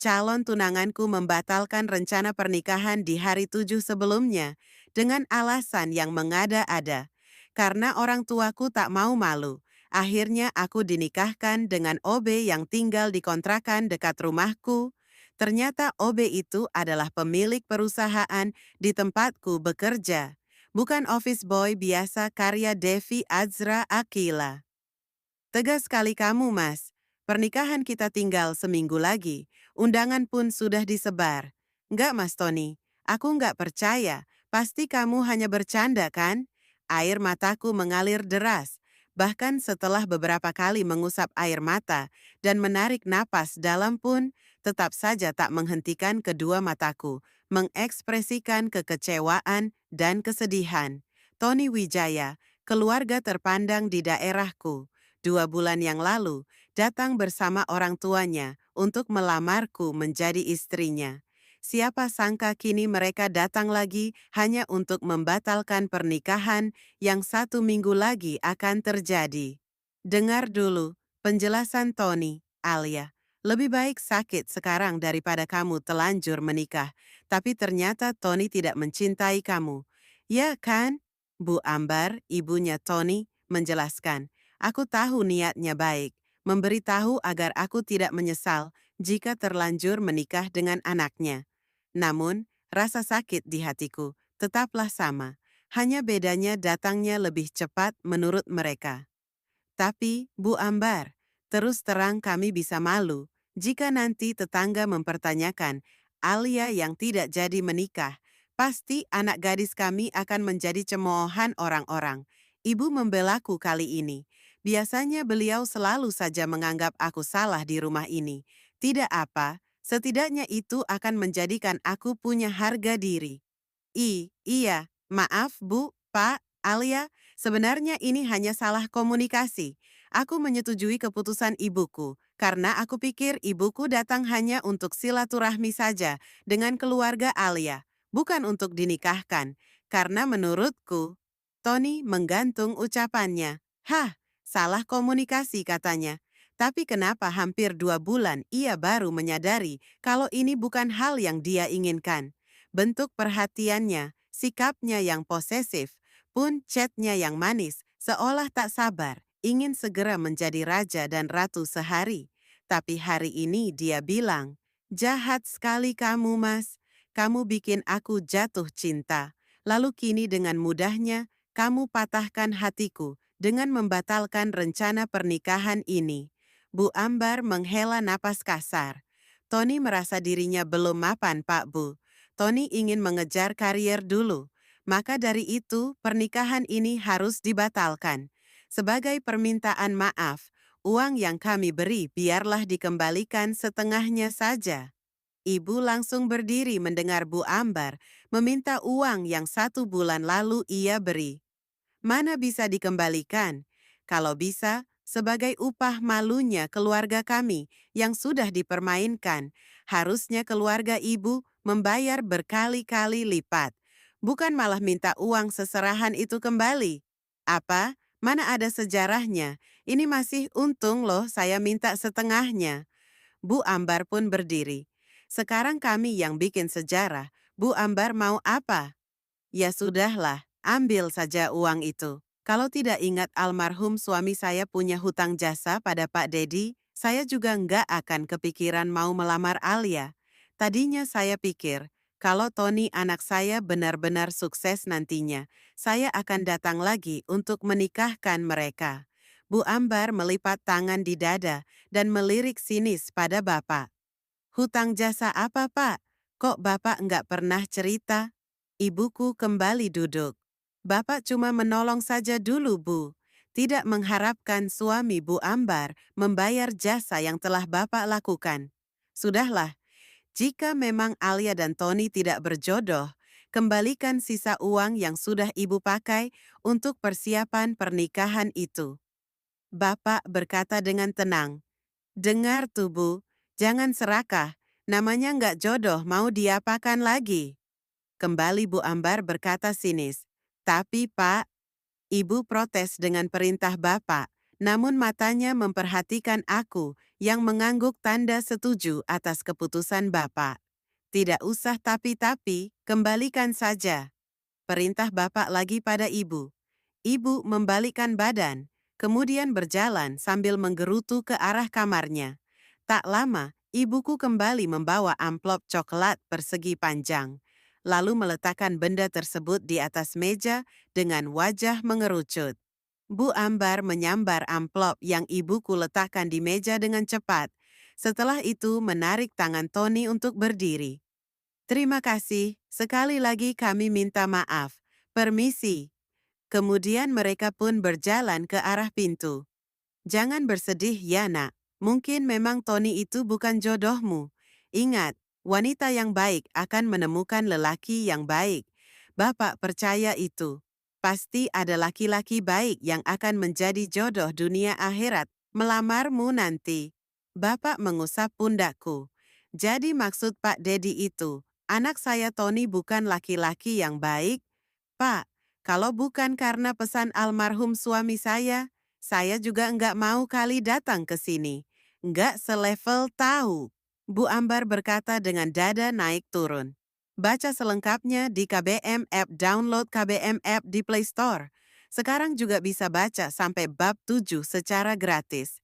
calon tunanganku membatalkan rencana pernikahan di hari 7 sebelumnya dengan alasan yang mengada-ada. Karena orang tuaku tak mau malu, akhirnya aku dinikahkan dengan OB yang tinggal di kontrakan dekat rumahku. Ternyata OB itu adalah pemilik perusahaan di tempatku bekerja, bukan office boy biasa karya Devi Azra Akila. Tegas sekali kamu, Mas. Pernikahan kita tinggal seminggu lagi. Undangan pun sudah disebar. Enggak, Mas Tony. Aku enggak percaya. Pasti kamu hanya bercanda, kan? Air mataku mengalir deras. Bahkan setelah beberapa kali mengusap air mata dan menarik napas dalam pun, tetap saja tak menghentikan kedua mataku, mengekspresikan kekecewaan dan kesedihan. Tony Wijaya, keluarga terpandang di daerahku. 2 bulan yang lalu, datang bersama orang tuanya untuk melamarku menjadi istrinya. Siapa sangka kini mereka datang lagi hanya untuk membatalkan pernikahan yang 1 minggu lagi akan terjadi. Dengar dulu penjelasan Tony, Alia. Lebih baik sakit sekarang daripada kamu telanjur menikah, tapi ternyata Tony tidak mencintai kamu. Ya kan? Bu Ambar, ibunya Tony, menjelaskan. Aku tahu niatnya baik, memberitahu agar aku tidak menyesal jika terlanjur menikah dengan anaknya. Namun, rasa sakit di hatiku tetaplah sama, hanya bedanya datangnya lebih cepat menurut mereka. Tapi, Bu Ambar, terus terang kami bisa malu jika nanti tetangga mempertanyakan Alia yang tidak jadi menikah. Pasti anak gadis kami akan menjadi cemoohan orang-orang. Ibu membelaku kali ini. Biasanya beliau selalu saja menganggap aku salah di rumah ini. Tidak apa, setidaknya itu akan menjadikan aku punya harga diri. Iya, maaf Bu, Pak, Alia, sebenarnya ini hanya salah komunikasi. Aku menyetujui keputusan ibuku, karena aku pikir ibuku datang hanya untuk silaturahmi saja dengan keluarga Alia, bukan untuk dinikahkan. Karena menurutku, Tony menggantung ucapannya. Hah, salah komunikasi katanya. Tapi kenapa hampir 2 bulan ia baru menyadari kalau ini bukan hal yang dia inginkan? Bentuk perhatiannya, sikapnya yang posesif, pun chatnya yang manis, seolah tak sabar, ingin segera menjadi raja dan ratu sehari. Tapi hari ini dia bilang, jahat sekali kamu, Mas. Kamu bikin aku jatuh cinta. Lalu kini dengan mudahnya, kamu patahkan hatiku dengan membatalkan rencana pernikahan ini. Bu Ambar menghela napas kasar. Tony merasa dirinya belum mapan, Pak Bu. Tony ingin mengejar karier dulu, maka dari itu pernikahan ini harus dibatalkan. Sebagai permintaan maaf, uang yang kami beri biarlah dikembalikan setengahnya saja. Ibu langsung berdiri mendengar Bu Ambar meminta uang yang 1 bulan lalu ia beri. Mana bisa dikembalikan? Kalau bisa, sebagai upah malunya keluarga kami yang sudah dipermainkan, harusnya keluarga ibu membayar berkali-kali lipat, bukan malah minta uang seserahan itu kembali. Apa? Mana ada sejarahnya? Ini masih untung loh saya minta setengahnya. Bu Ambar pun berdiri. Sekarang kami yang bikin sejarah. Bu Ambar mau apa? Ya sudahlah, ambil saja uang itu. Kalau tidak ingat almarhum suami saya punya hutang jasa pada Pak Dedi, saya juga nggak akan kepikiran mau melamar Alia. Tadinya saya pikir, kalau Tony anak saya benar-benar sukses nantinya, saya akan datang lagi untuk menikahkan mereka. Bu Ambar melipat tangan di dada dan melirik sinis pada Bapak. Hutang jasa apa, Pak? Kok Bapak nggak pernah cerita? Ibuku kembali duduk. Bapak cuma menolong saja dulu, Bu. Tidak mengharapkan suami Bu Ambar membayar jasa yang telah Bapak lakukan. Sudahlah, jika memang Alia dan Tony tidak berjodoh, kembalikan sisa uang yang sudah Ibu pakai untuk persiapan pernikahan itu. Bapak berkata dengan tenang, dengar tuh Bu, jangan serakah, namanya nggak jodoh mau diapakan lagi. Kembali Bu Ambar berkata sinis, tapi Pak, Ibu protes dengan perintah Bapak, Namun matanya memperhatikan aku yang mengangguk tanda setuju atas keputusan Bapak. Tidak usah tapi-tapi, kembalikan saja. Perintah Bapak lagi pada ibu. Ibu membalikkan badan, kemudian berjalan sambil menggerutu ke arah kamarnya. Tak lama, ibuku kembali membawa amplop coklat persegi panjang, lalu meletakkan benda tersebut di atas meja dengan wajah mengerucut. Bu Ambar menyambar amplop yang ibuku letakkan di meja dengan cepat. Setelah itu menarik tangan Tony untuk berdiri. Terima kasih, sekali lagi kami minta maaf. Permisi. Kemudian mereka pun berjalan ke arah pintu. Jangan bersedih ya nak, mungkin memang Tony itu bukan jodohmu. Ingat, wanita yang baik akan menemukan lelaki yang baik. Bapak percaya itu. Pasti ada laki-laki baik yang akan menjadi jodoh dunia akhirat melamarmu nanti. Bapak mengusap pundakku. Jadi maksud Pak Dedi itu, anak saya Tony bukan laki-laki yang baik? Pak, kalau bukan karena pesan almarhum suami saya juga enggak mau kali datang ke sini. Enggak selevel tahu. Bu Ambar berkata dengan dada naik turun. Baca selengkapnya di KBM App, download KBM App di Play Store. Sekarang juga bisa baca sampai bab 7 secara gratis.